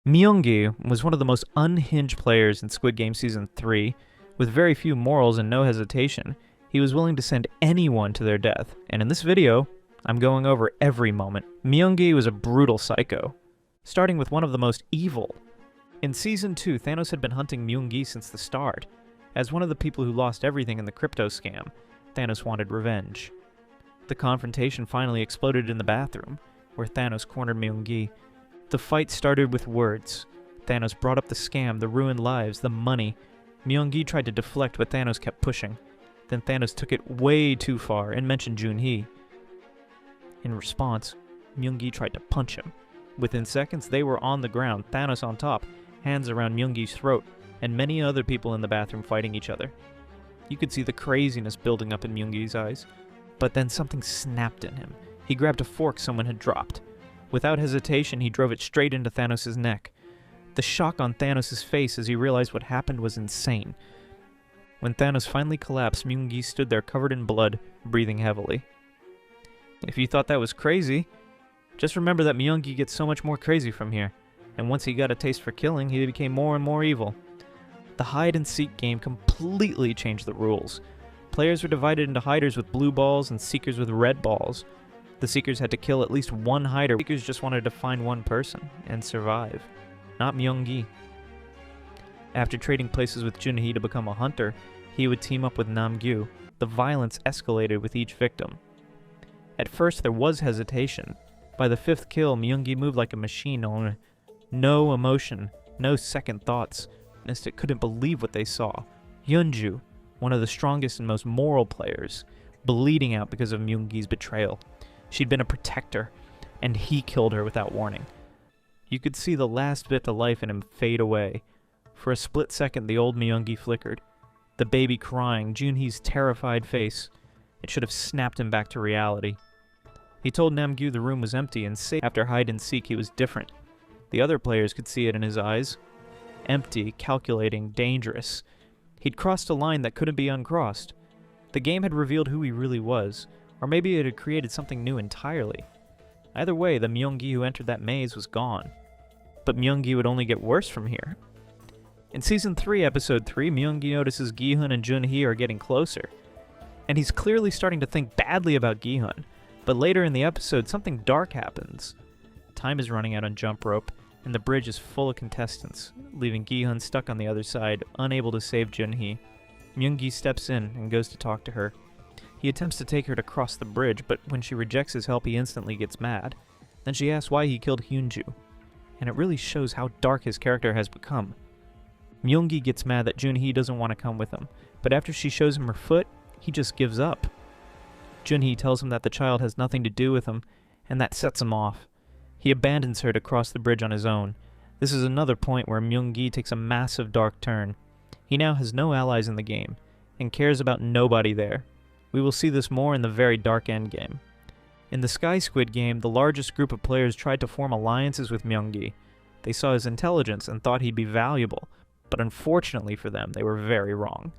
Myung was one of the most unhinged players in Squid Game Season 3. With very few morals and no hesitation, he was willing to send anyone to their death. And in this video, I'm going over every moment. Myung was a brutal psycho, starting with one of the most evil. In Season 2, Thanos had been hunting Myung since the start. As one of the people who lost everything in the crypto scam, Thanos wanted revenge. The confrontation finally exploded in the bathroom, where Thanos cornered Myung. The fight started with words. Thanos brought up the scam, the ruined lives, the money. Myung tried to deflect, but Thanos kept pushing. Then Thanos took it way too far and mentioned Junhee. In response, Myung tried to punch him. Within seconds, they were on the ground, Thanos on top, hands around Myung's throat, and many other people in the bathroom fighting each other. You could see the craziness building up in Myung's eyes. But then something snapped in him. He grabbed a fork someone had dropped. Without hesitation, he drove it straight into Thanos' neck. The shock on Thanos' face as he realized what happened was insane. When Thanos finally collapsed, Myung stood there covered in blood, breathing heavily. If you thought that was crazy, just remember that Myung gets so much more crazy from here, and once he got a taste for killing, he became more and more evil. The hide-and-seek game completely changed the rules. Players were divided into hiders with blue balls and seekers with red balls. The Seekers had to kill at least one hider. The Seekers just wanted to find one person and survive, not Myung. After trading places with Junhee to become a hunter, he would team up with Namgyu. The violence escalated with each victim. At first there was hesitation. By the fifth kill, Myung moved like a machine on no emotion, no second thoughts. Mystic couldn't believe what they saw. Yeonju, one of the strongest and most moral players, bleeding out because of Myung's betrayal. She'd been a protector, and he killed her without warning. You could see the last bit of life in him fade away. For a split second, the old Myung flickered. The baby crying, Junhee's terrified face. It should have snapped him back to reality. He told Namgyu the room was empty and safe. After hide-and-seek, he was different. The other players could see it in his eyes. Empty, calculating, dangerous. He'd crossed a line that couldn't be uncrossed. The game had revealed who he really was. Or maybe it had created something new entirely. Either way, the Myung who entered that maze was gone. But Myung would only get worse from here. In Season 3, Episode 3, Myung notices Gi-hun and Junhee are getting closer. And he's clearly starting to think badly about Gi-hun. But later in the episode, something dark happens. Time is running out on Jump Rope, and the bridge is full of contestants, leaving Gi-hun stuck on the other side, unable to save Junhee. Myung steps in and goes to talk to her. He attempts to take her to cross the bridge, but when she rejects his help, he instantly gets mad. Then she asks why he killed Hyunju, and it really shows how dark his character has become. Myung gets mad that Junhee doesn't want to come with him, but after she shows him her foot, he just gives up. Junhee tells him that the child has nothing to do with him, and that sets him off. He abandons her to cross the bridge on his own. This is another point where Myung takes a massive dark turn. He now has no allies in the game, and cares about nobody there. We will see this more in the very dark endgame. In the Sky Squid game, the largest group of players tried to form alliances with Myung. They saw his intelligence and thought he'd be valuable, but unfortunately for them, they were very wrong.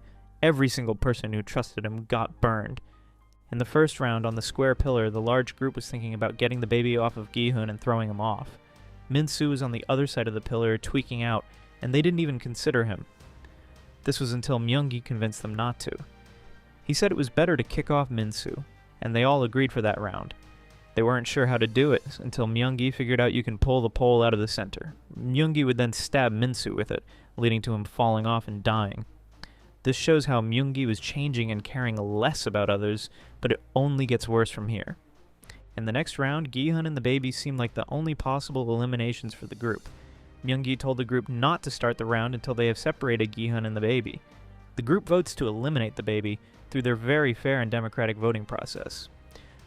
Every single person who trusted him got burned. In the first round on the square pillar, the large group was thinking about getting the baby off of Gi-hun and throwing him off. Min-soo was on the other side of the pillar, tweaking out, and they didn't even consider him. This was until Myung convinced them not to. He said it was better to kick off Min-soo, and they all agreed for that round. They weren't sure how to do it until Myung figured out you can pull the pole out of the center. Myung would then stab Min-soo with it, leading to him falling off and dying. This shows how Myung was changing and caring less about others, but it only gets worse from here. In the next round, Gi-hun and the baby seemed like the only possible eliminations for the group. Myung told the group not to start the round until they have separated Gi-hun and the baby. The group votes to eliminate the baby through their very fair and democratic voting process.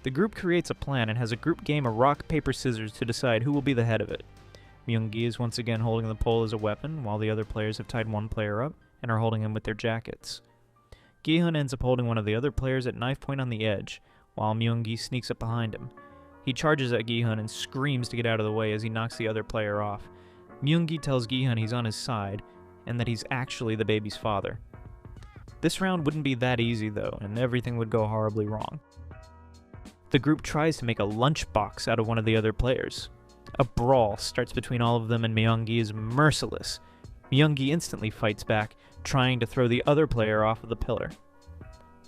The group creates a plan and has a group game of rock, paper, scissors to decide who will be the head of it. Myung is once again holding the pole as a weapon, while the other players have tied one player up and are holding him with their jackets. Gi-hun ends up holding one of the other players at knife point on the edge, while Myung sneaks up behind him. He charges at Gi-hun and screams to get out of the way as he knocks the other player off. Myung tells Gi-hun he's on his side, and that he's actually the baby's father. This round wouldn't be that easy though, and everything would go horribly wrong. The group tries to make a lunchbox out of one of the other players. A brawl starts between all of them and Myung is merciless. Myung instantly fights back, trying to throw the other player off of the pillar.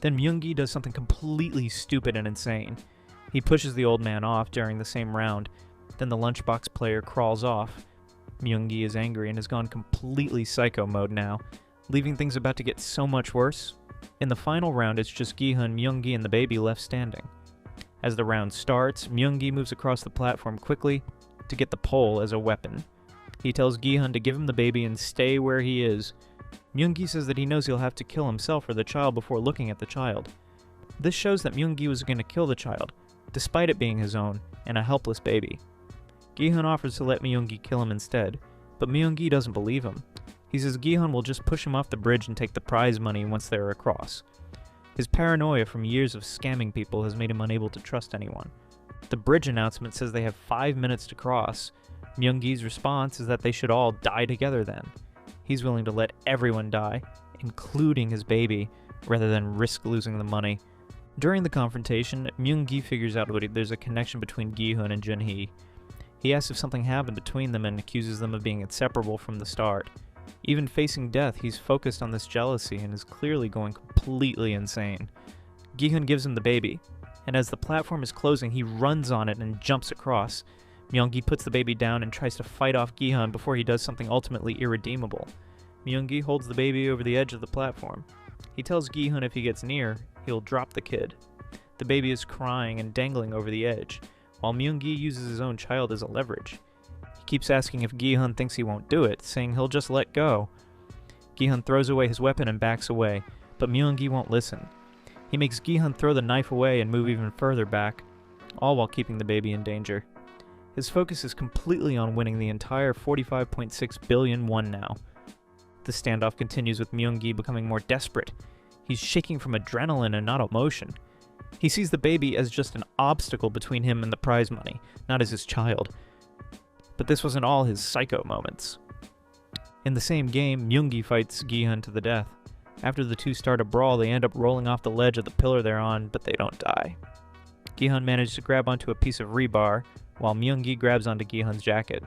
Then Myung does something completely stupid and insane. He pushes the old man off during the same round. Then the lunchbox player crawls off. Myung is angry and has gone completely psycho mode now, leaving things about to get so much worse. In the final round, it's just Gi-hun, Myung and the baby left standing. As the round starts, Myung moves across the platform quickly to get the pole as a weapon. He tells Gi-hun to give him the baby and stay where he is. Myung says that he knows he'll have to kill himself or the child before looking at the child. This shows that Myung was going to kill the child, despite it being his own and a helpless baby. Gi-hun offers to let Myung kill him instead, but Myung doesn't believe him. He says Gi-hun will just push him off the bridge and take the prize money once they're across. His paranoia from years of scamming people has made him unable to trust anyone. The bridge announcement says they have 5 minutes to cross. Myung response is that they should all die together then. He's willing to let everyone die, including his baby, rather than risk losing the money. During the confrontation, Myung figures out that there's a connection between Gi-hun and Jun-hee. He asks if something happened between them and accuses them of being inseparable from the start. Even facing death, he's focused on this jealousy and is clearly going completely insane. Gi-hun gives him the baby, and as the platform is closing, he runs on it and jumps across. Myung puts the baby down and tries to fight off Gi-hun before he does something ultimately irredeemable. Myung holds the baby over the edge of the platform. He tells Gi-hun if he gets near, he'll drop the kid. The baby is crying and dangling over the edge, while Myung uses his own child as a leverage. He keeps asking if Gi-hun thinks he won't do it, saying he'll just let go. Gi-hun throws away his weapon and backs away, but Myung won't listen. He makes Gi-hun throw the knife away and move even further back, all while keeping the baby in danger. His focus is completely on winning the entire 45.6 billion won now. The standoff continues with Myung becoming more desperate. He's shaking from adrenaline and not emotion. He sees the baby as just an obstacle between him and the prize money, not as his child. But this wasn't all his psycho moments. In the same game, Myung fights Gi-hun to the death. After the two start a brawl, they end up rolling off the ledge of the pillar they're on, but they don't die. Gi-hun manages to grab onto a piece of rebar, while Myung grabs onto Gi-hun's jacket.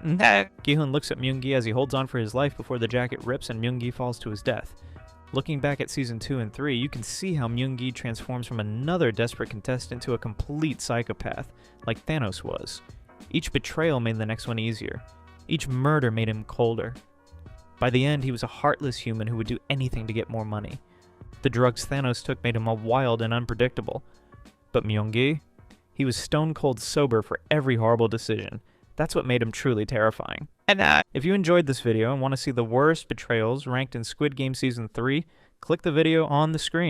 Gi-hun looks at Myung as he holds on for his life before the jacket rips and Myung falls to his death. Looking back at Season 2 and 3, you can see how Myung transforms from another desperate contestant to a complete psychopath, like Thanos was. Each betrayal made the next one easier. Each murder made him colder. By the end, he was a heartless human who would do anything to get more money. The drugs Thanos took made him all wild and unpredictable. But Myung, he was stone cold sober for every horrible decision. That's what made him truly terrifying. And if you enjoyed this video and want to see the worst betrayals ranked in Squid Game Season 3, click the video on the screen.